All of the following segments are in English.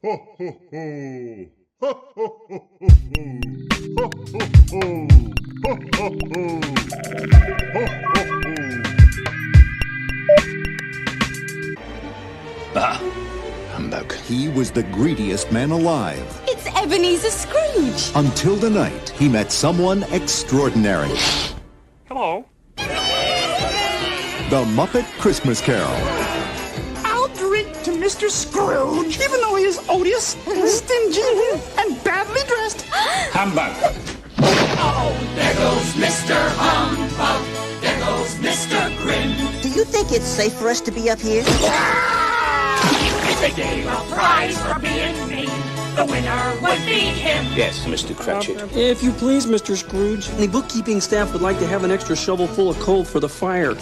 Ho, ho, ho. Ho, ho, ho, ho, ho. Ho, ho, ho. Ho, ho, ho. Ho, ho, ho. Bah, humbug. He was the greediest man alive. It's Ebenezer Scrooge. Until the night he met someone extraordinary. Hello. The Muppet Christmas Carol. I'll drink to Mr. Scrooge, even though he is odious, stingy, and badly dressed. Humbug. Oh, there goes Mr. Humbug. There goes Mr. Grin. Do you think it's safe for us to be up here? If they gave a prize for being mean, the winner would be him. Yes, Mr. Cratchit. If you please, Mr. Scrooge, the bookkeeping staff would like to have an extra shovel full of coal for the fire.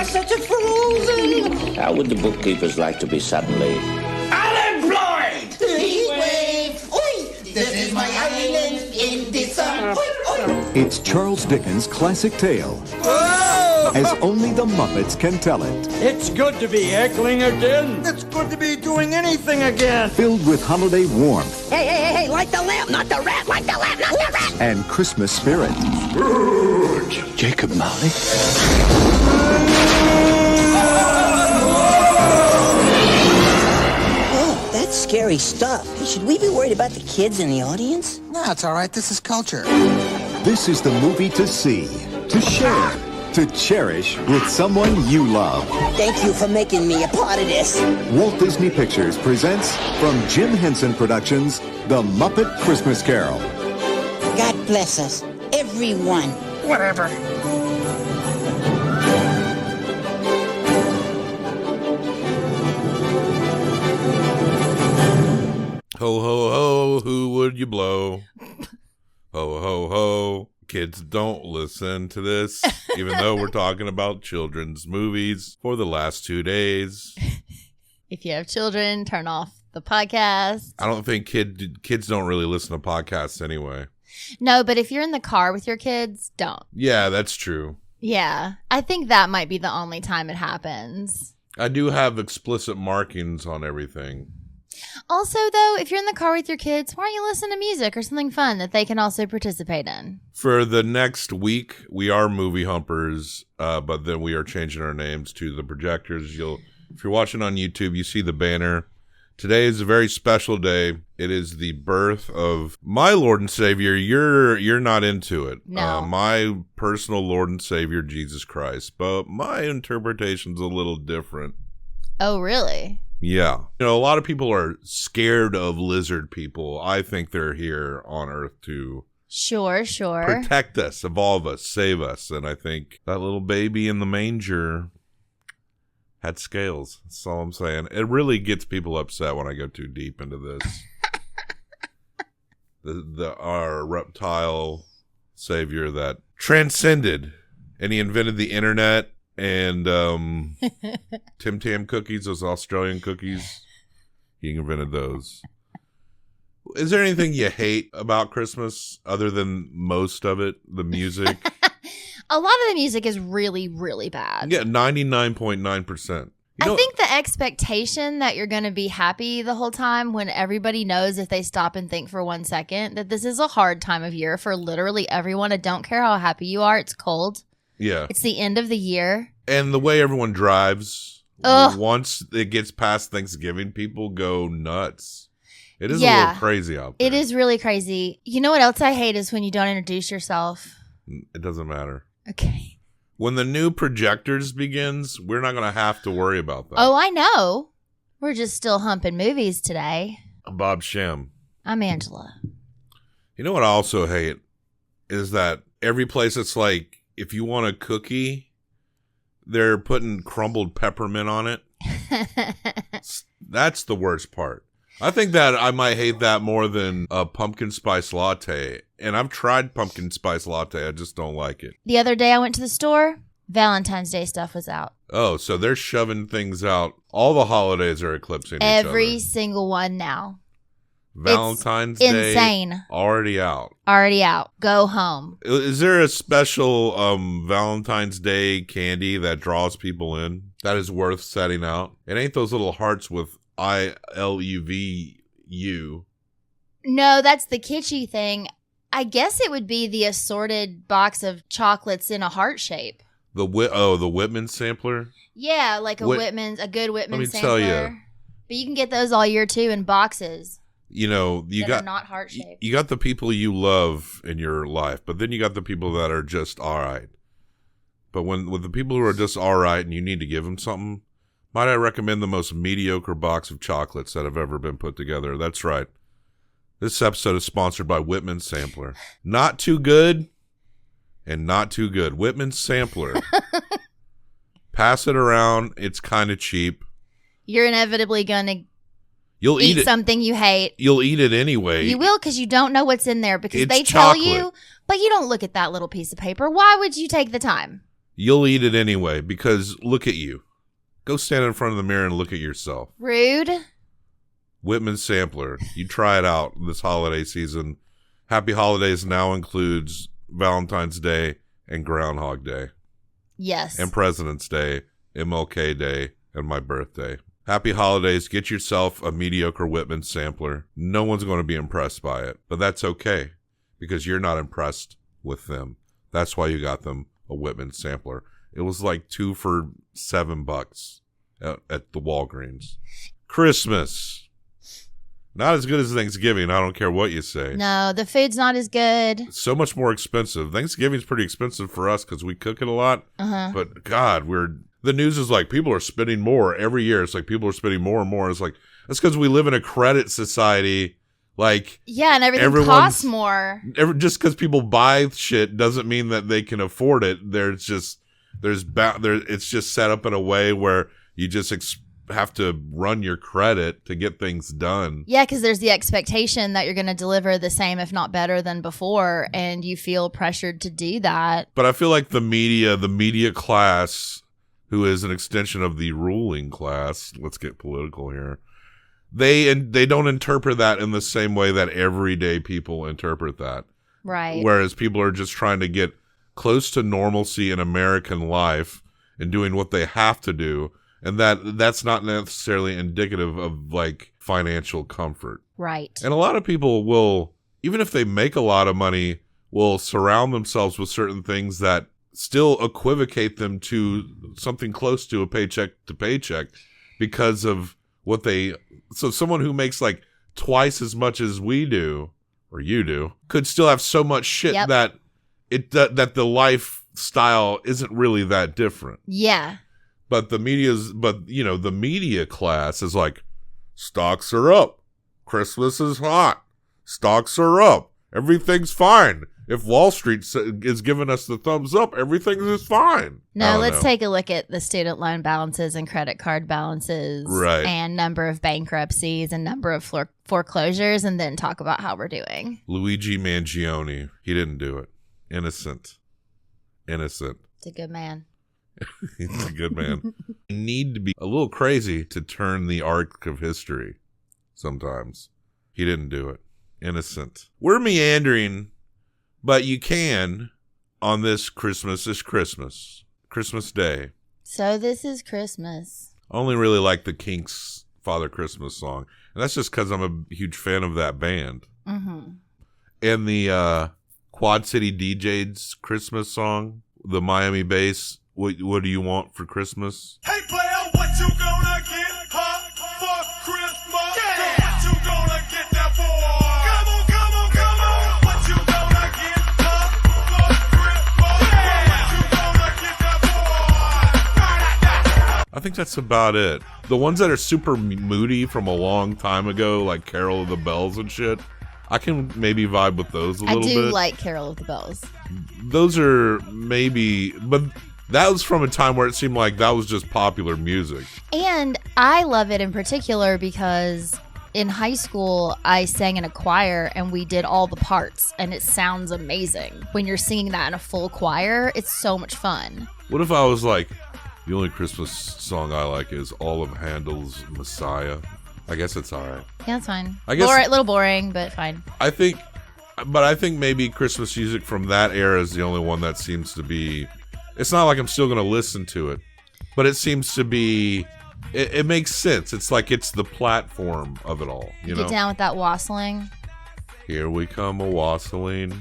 Such a frozen. How would the bookkeepers like to be suddenly unemployed? Heat wave. Oi! This is my island in the sun. It's Charles Dickens' classic tale, as only the Muppets can tell it. It's good to be heckling again. It's good to be doing anything again. Filled with holiday warmth Hey, light the lamp, not the rat, light the lamp, not the rat. and Christmas spirit. Jacob Marley? Oh, that's scary stuff. Should we be worried about the kids in the audience? No, it's all right. This is culture. This is the movie to see, to share, to cherish with someone you love. Thank you for making me a part of this. Walt Disney Pictures presents from Jim Henson Productions, The Muppet Christmas Carol. God bless us, everyone. Whatever. Ho, ho, ho, who would you blow? Ho, ho, ho. Kids, don't listen to this, even though we're talking about children's movies for the last 2 days. If you have children, turn off the podcast. I don't think kids don't really listen to podcasts anyway. No, but if you're in the car with your kids, don't. Yeah, that's true. Yeah, I think that might be the only time it happens. I do have explicit markings on everything. Also, though, if you're in the car with your kids, why don't you listen to music or something fun that they can also participate in? For the next week, we are Moviehumpers, but then we are changing our names to the Projectors. If you're watching on YouTube, you see the banner. Today is a very special day. It is the birth of my Lord and Savior. You're not into it. No. My personal Lord and Savior, Jesus Christ. But my interpretation's a little different. Oh, really? Yeah. You know, a lot of people are scared of lizard people. I think they're here on Earth to Sure. protect us, evolve us, save us. And I think that little baby in the manger had scales. That's all I'm saying. It really gets people upset when I go too deep into this. Our reptile savior that transcended, and he invented the internet. And Tim Tam cookies, those Australian cookies, he invented those. Is there anything you hate about Christmas other than most of it, the music? A lot of the music is really, really bad. Yeah, 99.9%. I think the expectation that you're going to be happy the whole time when everybody knows if they stop and think for 1 second that this is a hard time of year for literally everyone. I don't care how happy you are. It's cold. Yeah. It's the end of the year. And the way everyone drives, Ugh. once it gets past Thanksgiving, people go nuts. It is a little crazy out there. It is really crazy. You know what else I hate is when you don't introduce yourself. It doesn't matter. Okay. When the new Projectors begins, we're not going to have to worry about that. Oh, I know. We're just still humping movies today. I'm Bob Shem. I'm Angela. You know what I also hate is that every place it's like, if you want a cookie, they're putting crumbled peppermint on it. That's the worst part. I think that I might hate that more than a pumpkin spice latte. And I've tried pumpkin spice latte. I just don't like it. The other day I went to the store. Valentine's Day stuff was out. Oh, so they're shoving things out. All the holidays are eclipsing each other. Every single one now. Valentine's It's Day. insane. Already out. Already out. Go home. Is there a special Valentine's Day candy that draws people in that is worth setting out? It ain't those little hearts with ILUV you. No, that's the kitschy thing. I guess it would be the assorted box of chocolates in a heart shape. The Whitman sampler? Yeah, like a good Whitman Let me sampler. tell you. But you can get those all year too in boxes. You know, are not heart shaped. You got the people you love in your life, but then you got the people that are just all right. But with the people who are just all right and you need to give them something, might I recommend the most mediocre box of chocolates that have ever been put together? That's right. This episode is sponsored by Whitman Sampler. Not too good and not too good. Whitman Sampler. Pass it around. It's kind of cheap. You're inevitably going to You'll eat something you hate. You'll eat it anyway. You will because you don't know what's in there because It's they tell chocolate. you, but you don't look at that little piece of paper. Why would you take the time? You'll eat it anyway because look at you. Go stand in front of the mirror and look at yourself. Rude. Whitman Sampler. You try it out this holiday season. Happy Holidays now includes Valentine's Day and Groundhog Day. Yes. And President's Day, MLK Day, and my birthday. Happy Holidays. Get yourself a mediocre Whitman Sampler. No one's going to be impressed by it, but that's okay because you're not impressed with them. That's why you got them a Whitman Sampler. It was like 2 for $7 at the Walgreens. Christmas. Not as good as Thanksgiving. I don't care what you say. No, the food's not as good. It's so much more expensive. Thanksgiving's pretty expensive for us because we cook it a lot. But God, the news is like people are spending more every year. It's like people are spending more and more. It's like that's because we live in a credit society. Like yeah, and everything costs more. Just because people buy shit doesn't mean that they can afford it. It's just set up in a way where you just have to run your credit to get things done. Yeah, because there's the expectation that you're going to deliver the same, if not better than before, and you feel pressured to do that. But I feel like the media class, who is an extension of the ruling class, let's get political here, they don't interpret that in the same way that everyday people interpret that. Right. Whereas people are just trying to get close to normalcy in American life and doing what they have to do. And that's not necessarily indicative of like financial comfort. Right. And a lot of people will, even if they make a lot of money, will surround themselves with certain things that still equivocate them to something close to a paycheck to paycheck because of what so someone who makes like twice as much as we do or you do could still have so much shit that the lifestyle isn't really that different. Yeah. But the media class is like, stocks are up. Christmas is hot. Stocks are up. Everything's fine. If Wall Street is giving us the thumbs up, everything is fine. No, let's take a look at the student loan balances and credit card balances. Right. And number of bankruptcies and number of foreclosures, and then talk about how we're doing. Luigi Mangione. He didn't do it. Innocent. It's a good man. He's a good man. You need to be a little crazy to turn the arc of history sometimes. He didn't do it. Innocent. We're meandering, but you can on this Christmas Day. So this is Christmas. I only really like the Kinks' Father Christmas song. And that's just because I'm a huge fan of that band. Mm-hmm. And the Quad City DJ's Christmas song, the Miami bass, What do you want for Christmas? Hey player, what you gonna get for Christmas? Yeah. What you gonna get that for? Come on. What you gonna get for Christmas? Yeah. What you gonna get that for? I think that's about it. The ones that are super moody from a long time ago, like Carol of the Bells and shit, I can maybe vibe with those a little bit. I do like Carol of the Bells. Those are maybe, but that was from a time where it seemed like that was just popular music. And I love it in particular because in high school, I sang in a choir and we did all the parts, and it sounds amazing. When you're singing that in a full choir, it's so much fun. What if I was like, the only Christmas song I like is all of Handel's Messiah? I guess it's all right. Yeah, that's fine. I guess a little boring, but fine. I think maybe Christmas music from that era is the only one that seems to be. It's not like I'm still going to listen to it, but it seems to be it makes sense. It's like it's the platform of it all. You know? Get down with that wassailing. Here we come a wassailing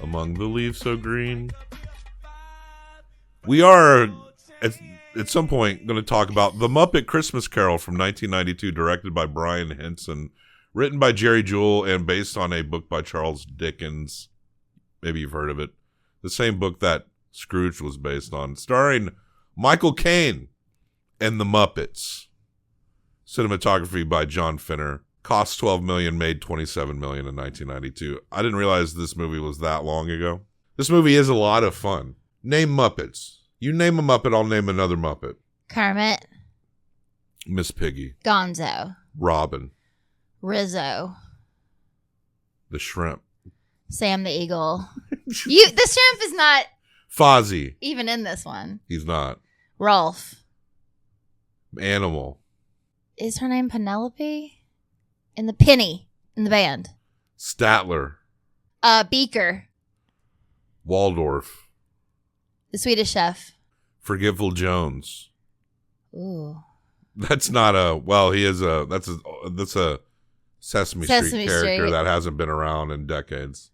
among the leaves so green. We are at some point going to talk about The Muppet Christmas Carol from 1992, directed by Brian Henson, written by Jerry Jewell, and based on a book by Charles Dickens. Maybe you've heard of it. The same book that Scrooge was based on, starring Michael Caine and the Muppets. Cinematography by John Finner. Cost $12 million, made $27 million in 1992. I didn't realize this movie was that long ago. This movie is a lot of fun. Name Muppets. You name a Muppet, I'll name another Muppet. Kermit. Miss Piggy. Gonzo. Robin. Rizzo. The Shrimp. Sam the Eagle. The shrimp is not Fozzie. even in this one. He's not. Rolf. Animal. Is her name Penelope? In the Penny in the band. Statler. Beaker. Waldorf. The Swedish Chef. Forgetful Jones. Ooh. That's not a, well, he is a, that's a Sesame Street character Street. that hasn't been around in decades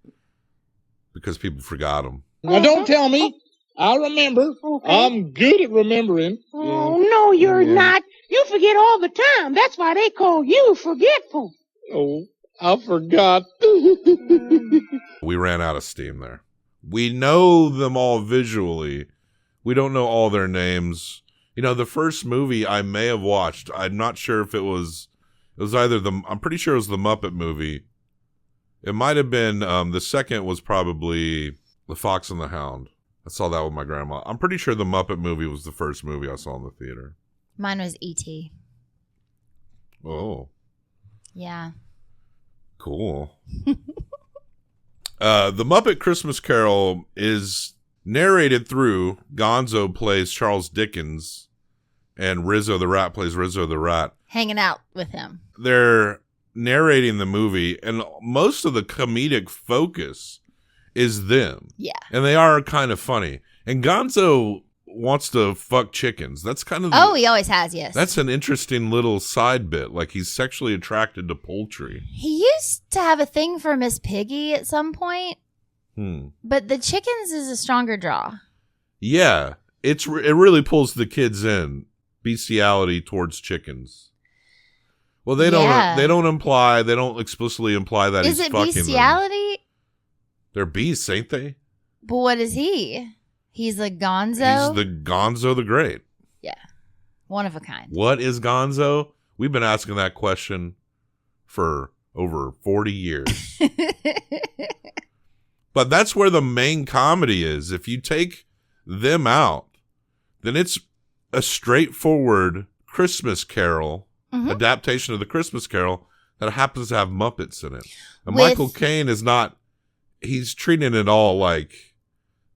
because people forgot him. Now, don't tell me. I remember. Okay. I'm good at remembering. Oh, no, you're not. You forget all the time. That's why they call you forgetful. Oh, I forgot. We ran out of steam there. We know them all visually. We don't know all their names. You know, the first movie I may have watched, I'm not sure if it was either I'm pretty sure it was the Muppet movie. It might have been, the second was probably The Fox and the Hound. I saw that with my grandma. I'm pretty sure the Muppet movie was the first movie I saw in the theater. Mine was E.T. Oh. Yeah. Cool. The Muppet Christmas Carol is narrated through Gonzo plays Charles Dickens and Rizzo the Rat plays Rizzo the Rat. Hanging out with him. They're narrating the movie, and most of the comedic focus is them. Yeah. And they are kind of funny. And Gonzo wants to fuck chickens. That's kind of he always has, yes. That's an interesting little side bit. Like, he's sexually attracted to poultry. He used to have a thing for Miss Piggy at some point. But the chickens is a stronger draw. Yeah. It really pulls the kids in. Bestiality towards chickens. Well, they don't explicitly imply that is he's it fucking bestiality? them. They're beasts, ain't they? But what is he? He's a gonzo? He's the Gonzo the Great. Yeah. One of a kind. What is Gonzo? We've been asking that question for over 40 years. But that's where the main comedy is. If you take them out, then it's a straightforward Christmas Carol, adaptation of the Christmas Carol that happens to have Muppets in it. And Michael Caine is not, he's treating it all like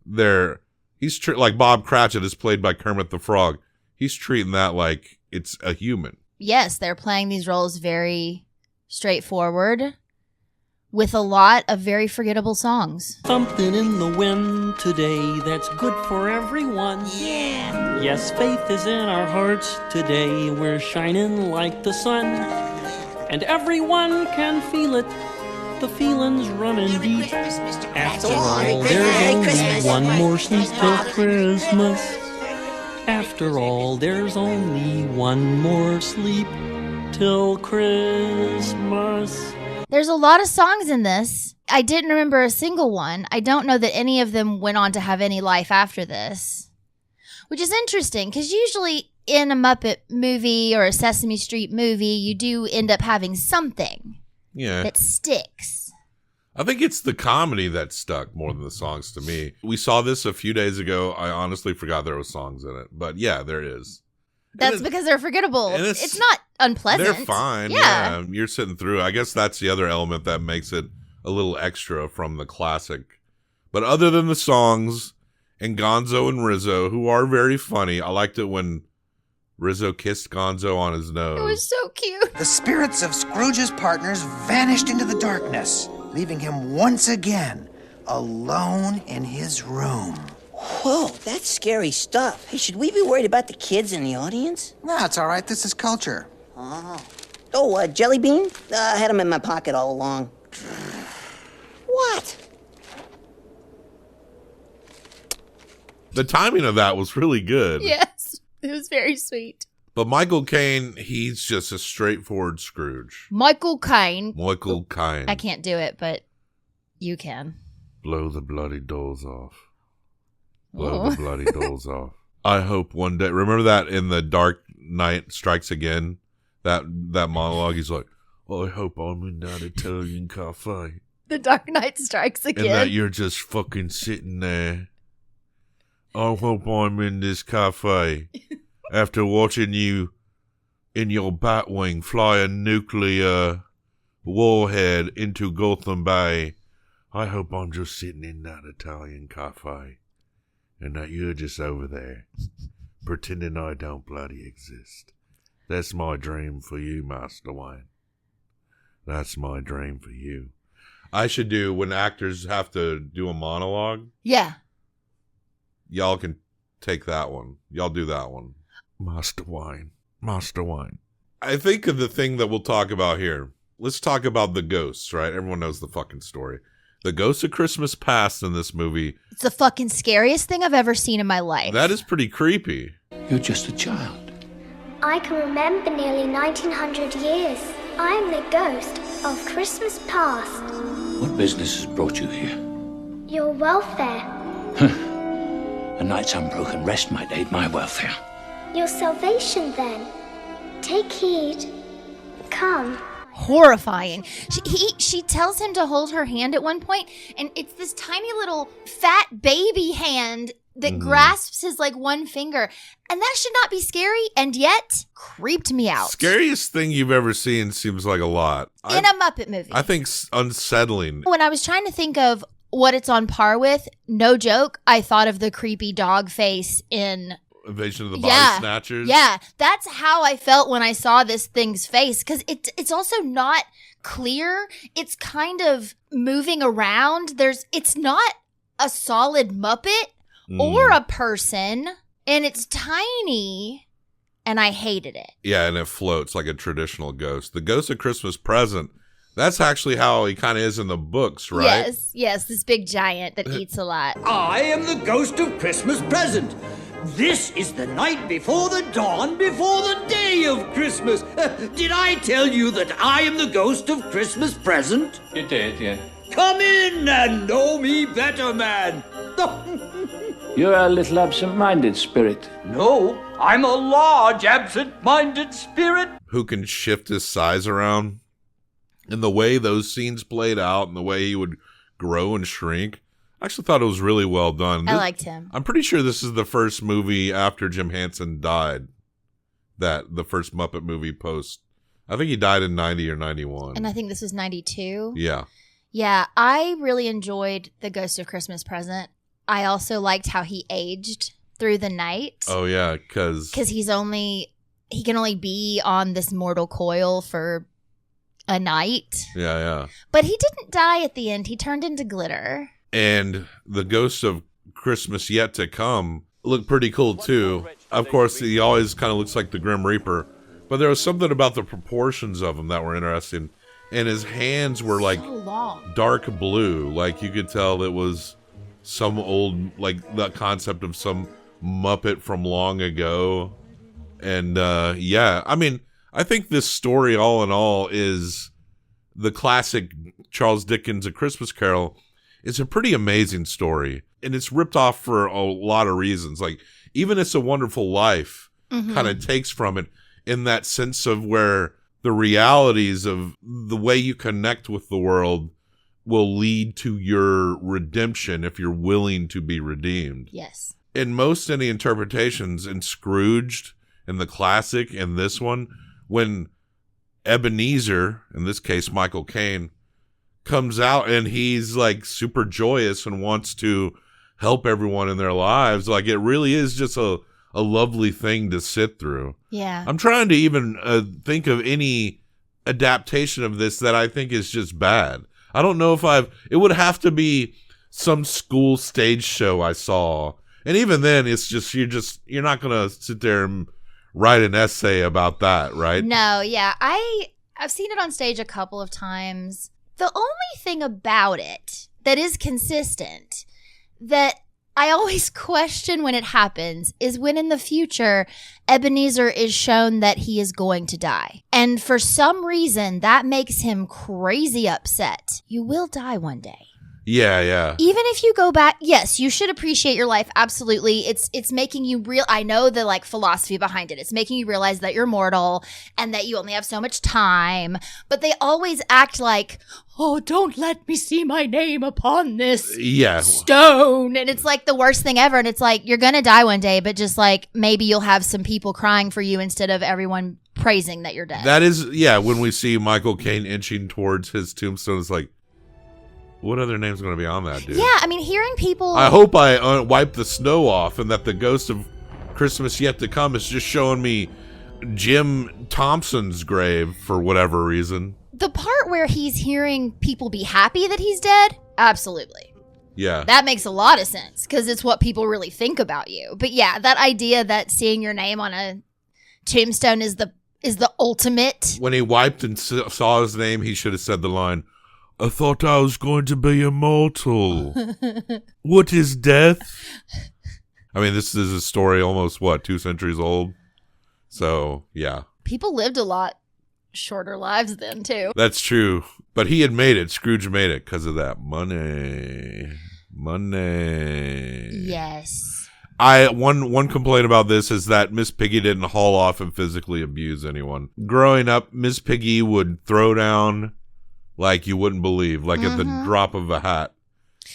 like Bob Cratchit is played by Kermit the Frog. He's treating that like it's a human. Yes, they're playing these roles very straightforward with a lot of very forgettable songs. Something in the wind today that's good for everyone. Yeah. Yes, faith is in our hearts today. We're shining like the sun. And everyone can feel it. The feeling's running deep. After all, there's only one more sleep till Christmas. After all, there's only one more sleep till Christmas. There's a lot of songs in this. I didn't remember a single one. I don't know that any of them went on to have any life after this, which is interesting because usually in a Muppet movie or a Sesame Street movie, you do end up having something that sticks. I think it's the comedy that stuck more than the songs to me. We saw this a few days ago. I honestly forgot there were songs in it, but yeah, there is. That's because they're forgettable. It's not unpleasant. They're fine. Yeah. You're sitting through. I guess that's the other element that makes it a little extra from the classic. But other than the songs and Gonzo and Rizzo, who are very funny, I liked it when Rizzo kissed Gonzo on his nose. It was so cute. The spirits of Scrooge's partners vanished into the darkness, leaving him once again alone in his room. Whoa, that's scary stuff. Hey, should we be worried about the kids in the audience? No, it's all right. This is culture. Oh, jelly bean? I had them in my pocket all along. What? The timing of that was really good. Yes, it was very sweet. But Michael Caine, he's just a straightforward Scrooge. Michael Caine. Michael Caine. I can't do it, but you can. Blow the bloody doors off. Blow the bloody doors off. I hope one day. Remember that in The Dark Knight Strikes Again? That monologue. He's like, I hope I'm in that Italian cafe. The Dark Knight Strikes Again. And that you're just fucking sitting there. I hope I'm in this cafe after watching you in your Batwing fly a nuclear warhead into Gotham Bay. I hope I'm just sitting in that Italian cafe and that you're just over there pretending I don't bloody exist. That's my dream for you, Master Wayne. That's my dream for you. I should do, when actors have to do a monologue. Yeah. Y'all can take that one. Y'all do that one. Master Wayne. Master Wayne. I think of the thing that we'll talk about here. Let's talk about the ghosts, right? Everyone knows the fucking story. The Ghost of Christmas Past in this movie. It's the fucking scariest thing I've ever seen in my life. That is pretty creepy. You're just a child. I can remember nearly 1900 years. I am the ghost of Christmas past. What business has brought you here? Your welfare. A night's unbroken rest might aid my welfare. Your salvation, then. Take heed. Come. Horrifying. She tells him to hold her hand at one point, and it's this tiny little fat baby hand that grasps his like one finger, and that should not be scary, and yet creeped me out. Scariest thing you've ever seen seems like a lot. In a Muppet movie. I think unsettling. When I was trying to think of what it's on par with, no joke, I thought of the creepy dog face in Invasion of the Body Snatchers. Yeah, that's how I felt when I saw this thing's face, because it's also not clear. It's kind of moving around. It's not a solid Muppet or a person, and it's tiny, and I hated it. Yeah, and it floats like a traditional ghost. The Ghost of Christmas Present, that's actually how he kind of is in the books, right? Yes, this big giant that eats a lot. I am the Ghost of Christmas Present. This is the night before the dawn, before the day of Christmas. Did I tell you that I am the Ghost of Christmas Present? You did, yeah. Come in and know me better, man. You're a little absent-minded spirit. No, I'm a large absent-minded spirit. Who can shift his size around. And the way those scenes played out and the way he would grow and shrink, I actually thought it was really well done. I liked him. I'm pretty sure this is the first movie after Jim Henson died. The first Muppet movie post. I think he died in 90 or 91. And I think this was 92. Yeah. Yeah, I really enjoyed The Ghost of Christmas Present. I also liked how he aged through the night. Oh, yeah, because he can only be on this mortal coil for a night. Yeah. But he didn't die at the end. He turned into glitter. And the Ghost of Christmas Yet to Come looked pretty cool, too. Of course, he always kind of looks like the Grim Reaper. But there was something about the proportions of him that were interesting. And his hands were like dark blue. Like you could tell it was some old, like the concept of some Muppet from long ago. And yeah, I mean, I think this story all in all is the classic Charles Dickens' A Christmas Carol. It's a pretty amazing story. And it's ripped off for a lot of reasons. Like even It's a Wonderful Life kind of takes from it in that sense of where the realities of the way you connect with the world will lead to your redemption if you're willing to be redeemed. Yes. In most any interpretations, in Scrooged, in the classic, and this one, when Ebenezer, in this case Michael Caine, comes out and he's like super joyous and wants to help everyone in their lives, like it really is just a lovely thing to sit through. Yeah. I'm trying to even think of any adaptation of this that I think is just bad. I don't know if it would have to be some school stage show I saw And even then, it's you're not gonna sit there and write an essay about that, right? No, yeah. I've seen it on stage a couple of times. The only thing about it that is consistent that I always question when it happens is when in the future Ebenezer is shown that he is going to die. And for some reason that makes him crazy upset. You will die one day. Yeah. Even if you go back, yes, you should appreciate your life. Absolutely. It's making you real. I know the like philosophy behind it. It's making you realize that you're mortal and that you only have so much time. But they always act like, oh, don't let me see my name upon this stone. And it's like the worst thing ever. And it's like, you're going to die one day, but just like maybe you'll have some people crying for you instead of everyone praising that you're dead. That is, when we see Michael Caine inching towards his tombstone, it's like, what other name's going to be on that, dude? Yeah, I mean, hearing people... I hope I wipe the snow off and that the ghost of Christmas yet to come is just showing me Jim Thompson's grave for whatever reason. The part where he's hearing people be happy that he's dead, absolutely. Yeah. That makes a lot of sense because it's what people really think about you. But yeah, that idea that seeing your name on a tombstone is the ultimate. When he wiped and saw his name, he should have said the line, I thought I was going to be immortal. What is death? I mean, this is a story almost, 2 centuries old? So, yeah. People lived a lot shorter lives then, too. That's true. But he had made it. Scrooge made it because of that money. Yes. One complaint about this is that Miss Piggy didn't haul off and physically abuse anyone. Growing up, Miss Piggy would throw down like you wouldn't believe, like at the drop of a hat.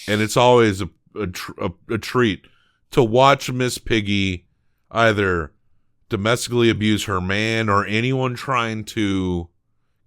And it's always a treat to watch Miss Piggy either domestically abuse her man or anyone trying to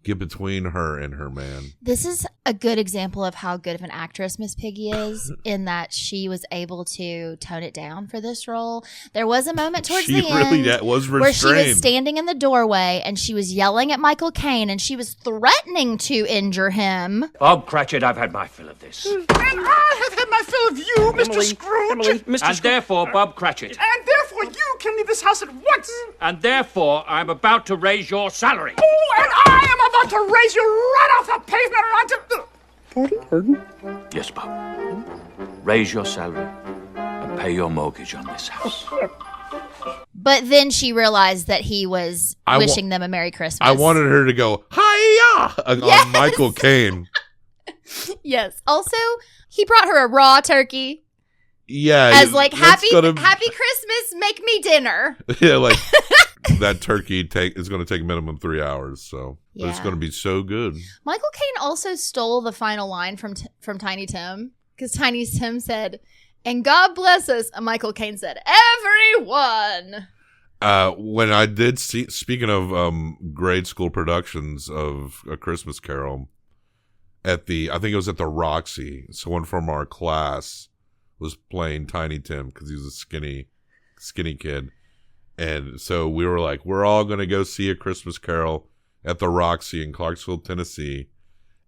get between her and her man. This is a good example of how good of an actress Miss Piggy is in that she was able to tone it down for this role. There was a moment towards the end was where she was standing in the doorway and she was yelling at Michael Caine and she was threatening to injure him. Bob Cratchit, I've had my fill of this. And I have had my fill of you, Mr. Scrooge. And therefore, Bob Cratchit. And therefore, you can leave this house at once. And therefore, I'm about to raise your salary. Oh, and I am about to raise you right off the pavement onto... Pardon? Yes, Bob. Raise your salary and pay your mortgage on this house. But then she realized that he was wishing them a Merry Christmas. I wanted her to go, hi-ya, on Michael Caine. Yes. Also, he brought her a raw turkey. Yeah. As like, happy Christmas, make me dinner. Yeah, like that turkey is going to take minimum 3 hours, so but it's going to be so good. Michael Caine also stole the final line from Tiny Tim because Tiny Tim said, "And God bless us," and Michael Caine said, "Everyone." When I did speaking of grade school productions of A Christmas Carol, I think it was at the Roxy. Someone from our class was playing Tiny Tim because he was a skinny kid. And so we were like, we're all going to go see A Christmas Carol at the Roxy in Clarksville, Tennessee.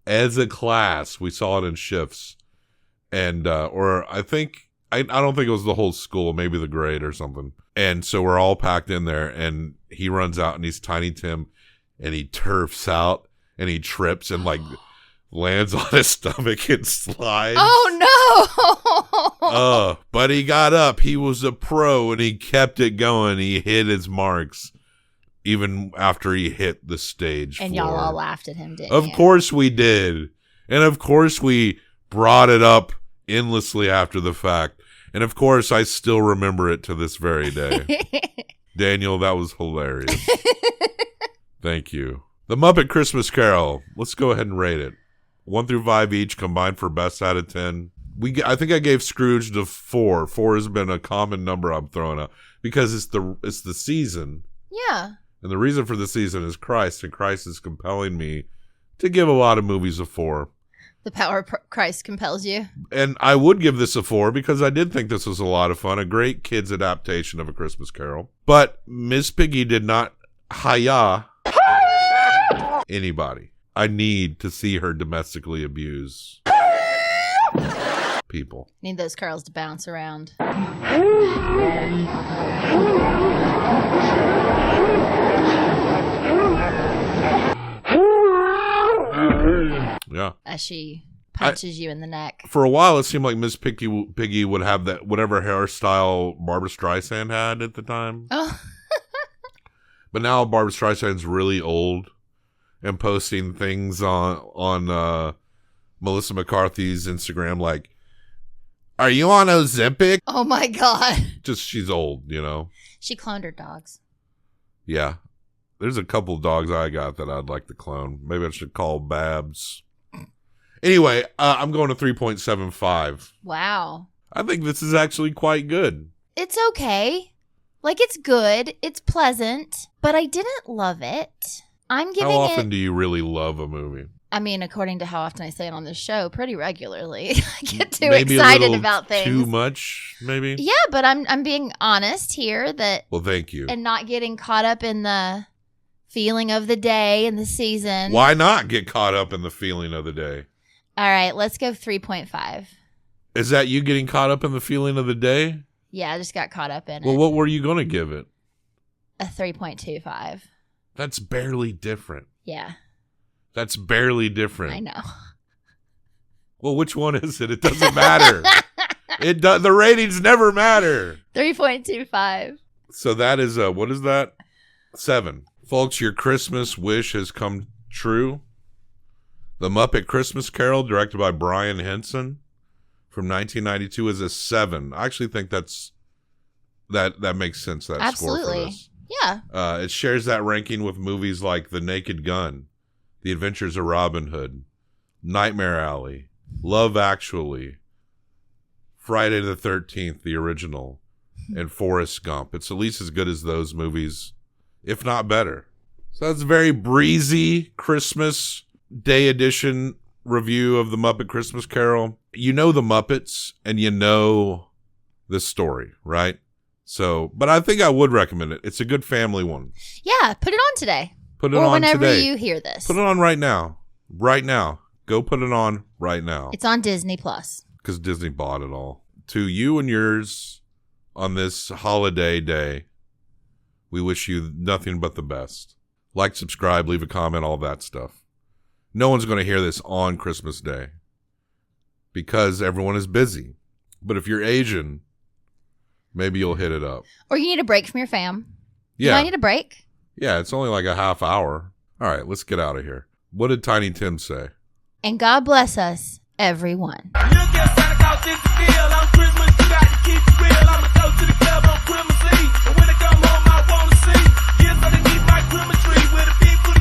As a class, we saw it in shifts. And, or I don't think it was the whole school, maybe the grade or something. And so we're all packed in there and he runs out and he's Tiny Tim and he turfs out and he trips and like lands on his stomach and slides. Oh no! But he got up. He was a pro and he kept it going. He hit his marks even after he hit the stage and floor. Y'all all laughed at him, didn't you? Of course we did. And of course we brought it up endlessly after the fact. And of course I still remember it to this very day. Daniel, that was hilarious. Thank you. The Muppet Christmas Carol. Let's go ahead and rate it. 1 through 5 each, combined for best out of 10. I think I gave Scrooge the 4. 4 has been a common number I'm throwing out because it's the season. Yeah. And the reason for the season is Christ, and Christ is compelling me to give a lot of movies a 4. The power of Christ compels you. And I would give this a 4 because I did think this was a lot of fun, a great kids adaptation of A Christmas Carol. But Miss Piggy did not hi-ya anybody. I need to see her domestically abuse people. Need those curls to bounce around. Yeah. As she punches you in the neck. For a while, it seemed like Miss Piggy would have that whatever hairstyle Barbra Streisand had at the time. Oh. But now Barbra Streisand's really old and posting things on Melissa McCarthy's Instagram like, "Are you on Ozempic?" Oh my God. Just, she's old, you know. She cloned her dogs. Yeah. There's a couple of dogs I got that I'd like to clone. Maybe I should call Babs. Anyway, I'm going to 3.75. Wow. I think this is actually quite good. It's okay. Like, it's good. It's pleasant. But I didn't love it. I'm giving it... How often do you really love a movie? I mean, according to how often I say it on this show, pretty regularly. I get too Maybe excited about things. Too much, maybe? Yeah, but I'm being honest here that... Well, thank you. And not getting caught up in the feeling of the day and the season. Why not get caught up in the feeling of the day? All right, let's go 3.5. Is that you getting caught up in the feeling of the day? Yeah, I just got caught up in it. Well, what were you going to give it? A 3.25. That's barely different. Yeah. That's barely different. I know. Well, which one is it? It doesn't matter. The ratings never matter. 3.25. So that is, what is that? 7. Folks, your Christmas wish has come true. The Muppet Christmas Carol, directed by Brian Henson from 1992, is a 7. I actually think that makes sense, that Absolutely. Score for this. Yeah. It shares that ranking with movies like The Naked Gun, The Adventures of Robin Hood, Nightmare Alley, Love Actually, Friday the 13th, the original, and Forrest Gump. It's at least as good as those movies, if not better. So that's a very breezy Christmas Day edition review of the Muppet Christmas Carol. You know the Muppets and you know the story, right? So, but I think I would recommend it. It's a good family one. Yeah, put it on today. Put it on whenever today. you hear this. Put it on right now. Right now. Go put it on right now. It's on Disney Plus. Because Disney bought it all. To you and yours on this holiday day, we wish you nothing but the best. Like, subscribe, leave a comment, all that stuff. No one's going to hear this on Christmas Day because everyone is busy. But if you're Asian, maybe you'll hit it up. Or you need a break from your fam. Yeah. You might need a break. Yeah, it's only like a half hour. All right, let's get out of here. What did Tiny Tim say? And God bless us, everyone. Look at Santa Claus is the deal. On Christmas, you got to keep it real. I'ma go to the club on Christmas Eve. And when I come home, I want to see. Yes, I need my Christmas tree with a people